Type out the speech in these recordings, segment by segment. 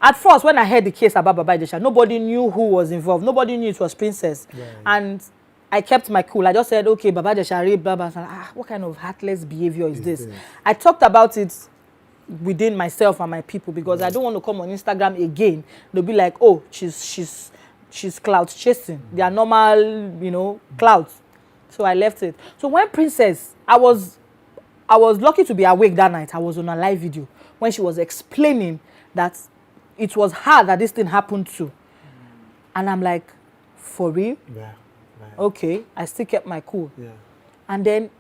At first, when I heard the case about Baba Ijesha, nobody knew who was involved. Nobody knew it was Princess. Right. And I kept my cool. I just said, okay, Baba Ijesha raped, blah, blah, blah. What kind of heartless behavior is this? I talked about it within myself and my people because I don't want to come on Instagram again. They'll be like, oh, she's clout chasing. They are normal, clouds. So I left it. So when Princess, I was lucky to be awake that night. I was on a live video when she was explaining that it was her that this thing happened to. And I'm like, for real? Yeah. Right. Okay. I still kept my cool. Yeah. And then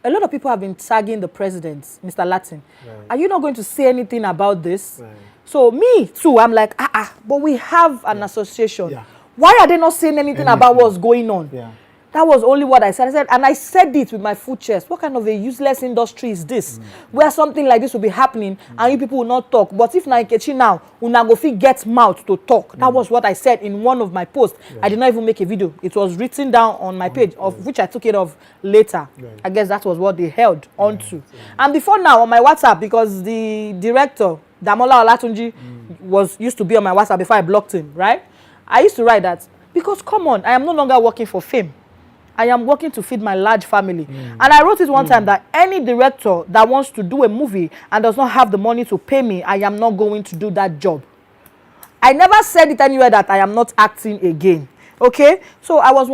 a lot of people have been tagging the president, Mr. Latin. Right. Are you not going to say anything about this? Right. So me too, I'm like, but we have an association. Yeah. Why are they not saying anything about what's going on? Yeah. That was only what I said. And I said it with my full chest. What kind of a useless industry is this? Where something like this will be happening and you people will not talk. But if na Nkechi now, una go fit get mouth to talk. That was what I said in one of my posts. Yeah. I did not even make a video. It was written down on my page, of which I took it off later. Right. I guess that was what they held onto. Yeah. And before now, on my WhatsApp, because the director, Damola Olatunji, used to be on my WhatsApp before I blocked him, right? I used to write that, because come on, I am no longer working for fame. I am working to feed my large family. And I wrote it one time that any director that wants to do a movie and does not have the money to pay me, I am not going to do that job. I never said it anywhere that I am not acting again. Okay? So I was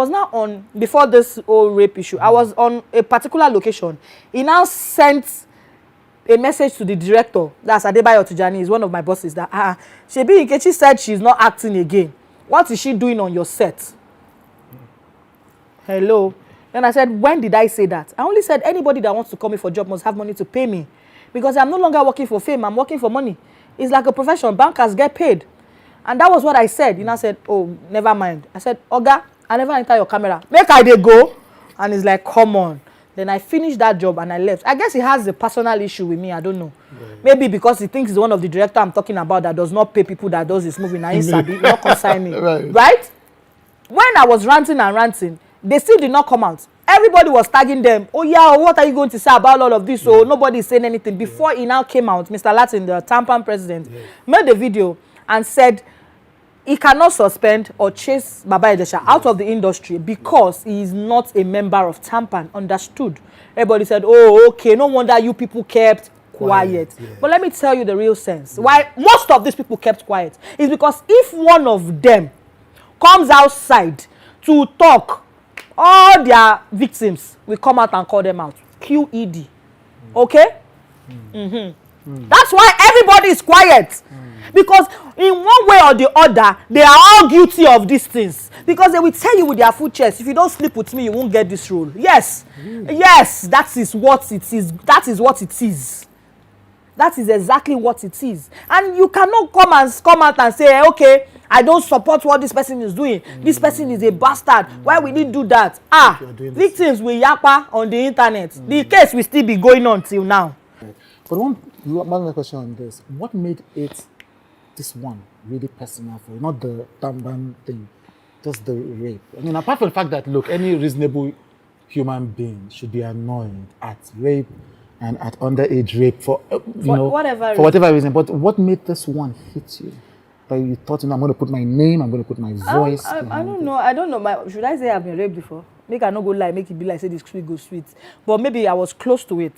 now on, before this whole rape issue, I was on a particular location. He now sent a message to the director, that's Adebayo Tijani, is one of my bosses, that Shebi Nkechi said she's not acting again. What is she doing on your set? Hello. Then I said, when did I say that? I only said anybody that wants to call me for a job must have money to pay me. Because I'm no longer working for fame, I'm working for money. It's like a profession, bankers get paid. And that was what I said. You know, I said, oh, never mind. I said, Oga, I never enter your camera. Make I dey go. And he's like, come on. Then I finished that job and I left. I guess he has a personal issue with me, I don't know. Right. Maybe because he thinks he's one of the director I'm talking about that does not pay people that does this movie. Now he's not consign me. Right? When I was ranting and ranting, they still did not come out. Everybody was tagging them. Oh yeah, what are you going to say about all of this? So nobody is saying anything. Before he now came out, Mr. Latin, the Tampan president, made a video and said he cannot suspend or chase Baba Ijesha out of the industry because he is not a member of Tampan. Understood? Everybody said, oh, okay, no wonder you people kept quiet. But let me tell you the real sense. Why most of these people kept quiet is because if one of them comes outside to talk, all their victims will come out and call them out. QED. Okay? That's why everybody is quiet. Because in one way or the other, they are all guilty of these things. Because they will tell you with their full chest, if you don't sleep with me, you won't get this role. Yes. Yes, that is what it is. That is what it is. That is exactly what it is. And you cannot come out and say, okay, I don't support what this person is doing. This person is a bastard. Why will he do that? Victims will yapa on the internet. The case will still be going on till now. But one question on this. What made it this one really personal for you? Not the Tamban thing, just the rape. I mean, apart from the fact that, look, any reasonable human being should be annoyed at rape and at underage rape for whatever reason. But what made this one hit you? That you thought, I'm going to put my name, I'm going to put my voice. I don't know. I don't know. Should I say I've been raped before? Make I not go lie, make it be like say this sweet go sweet. But maybe I was close to it.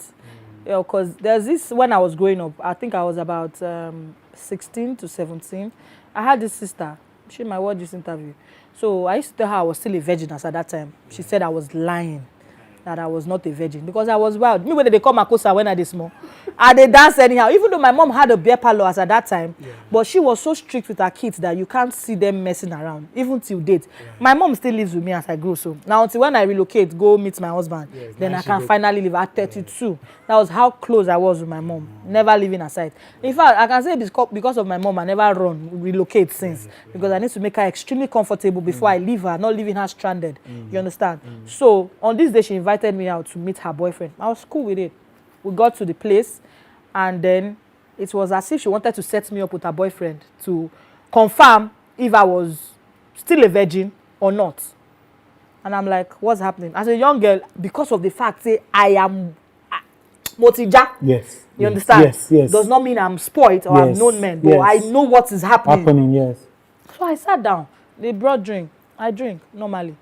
Because there's this, when I was growing up, I think I was about 16 to 17. I had this sister. She might watch this interview. So I used to tell her I was still a virgin as at that time. She said I was lying, that I was not a virgin because I was wild. Me when they call Makosa when I did small, and they dance anyhow. Even though my mom had a beer parlor as at that time, but she was so strict with her kids that you can't see them messing around, even till date. My mom still lives with me as I grow. So now until when I relocate, go meet my husband, then I can finally live at 32. That was how close I was with my mom, never leaving her side. In fact, I can say because of my mom, I never relocate since, because I need to make her extremely comfortable before I leave her, not leaving her stranded. You understand? So on this day, she invited me out to meet her boyfriend. I was cool with it. We got to the place, and then it was as if she wanted to set me up with her boyfriend to confirm if I was still a virgin or not. And I'm like, what's happening? As a young girl, because of the fact, say, Motija. Yes. You understand? Yes, yes. Does not mean I'm spoiled or I've known men, but I know what is happening. Yes. So I sat down. They brought drink. I drink normally.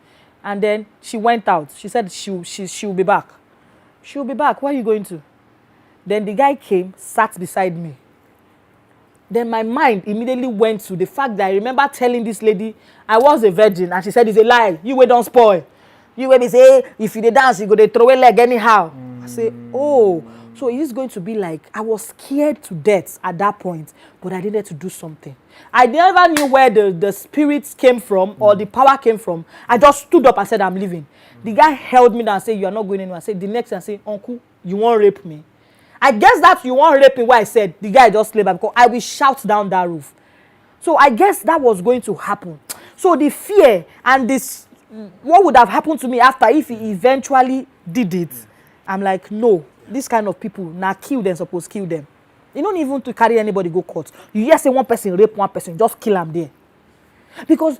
And then she went out. She said she'll be back. She'll be back. Where are you going to? Then the guy came, sat beside me. Then my mind immediately went to the fact that I remember telling this lady I was a virgin, and she said it's a lie. You will don't spoil. You will be say if you dey dance, you go dey throw a leg anyhow. I say, oh, so it is going to be like I was scared to death at that point, but I needed to do something. I never knew where the spirits came from or the power came from. I just stood up and said, I'm leaving. The guy held me down and said, you are not going anywhere. I said, the next thing I said, uncle, you won't rape me. I guess that you won't rape me. Why I said the guy just slept because I will shout down that roof. So I guess that was going to happen. So the fear and this, what would have happened to me after if he eventually did it? I'm like, no, this kind of people, now kill them, suppose kill them. You don't even to carry anybody go court. You hear say one person rape one person, just kill them there. Because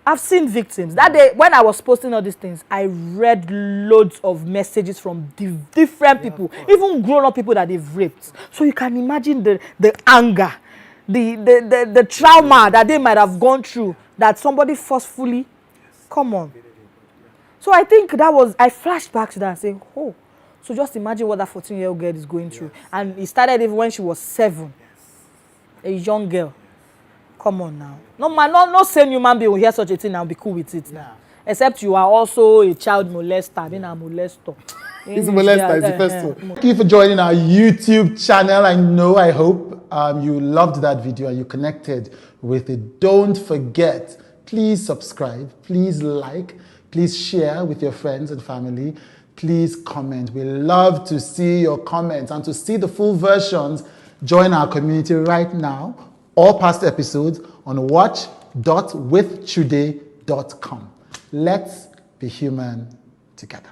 I've seen victims. That day, when I was posting all these things, I read loads of messages from different people, even grown-up people that they've raped. So you can imagine the anger, the trauma that they might have gone through, that somebody forcefully, come on. So I think that was, I flashed back to that and saying, oh, so just imagine what that 14-year-old girl is going through. And it started even when she was 7, a young girl. Come on now. No man, no sane human being will hear such a thing and be cool with it now. Except you are also a child molester, being a molester. He's a molester, it's the first one. Thank you for joining our YouTube channel. I hope you loved that video and you connected with it. Don't forget, please subscribe, please like, please share with your friends and family. Please comment. We love to see your comments, and to see the full versions, join our community right now. All past episodes on watch.withchude.com. Let's be human together.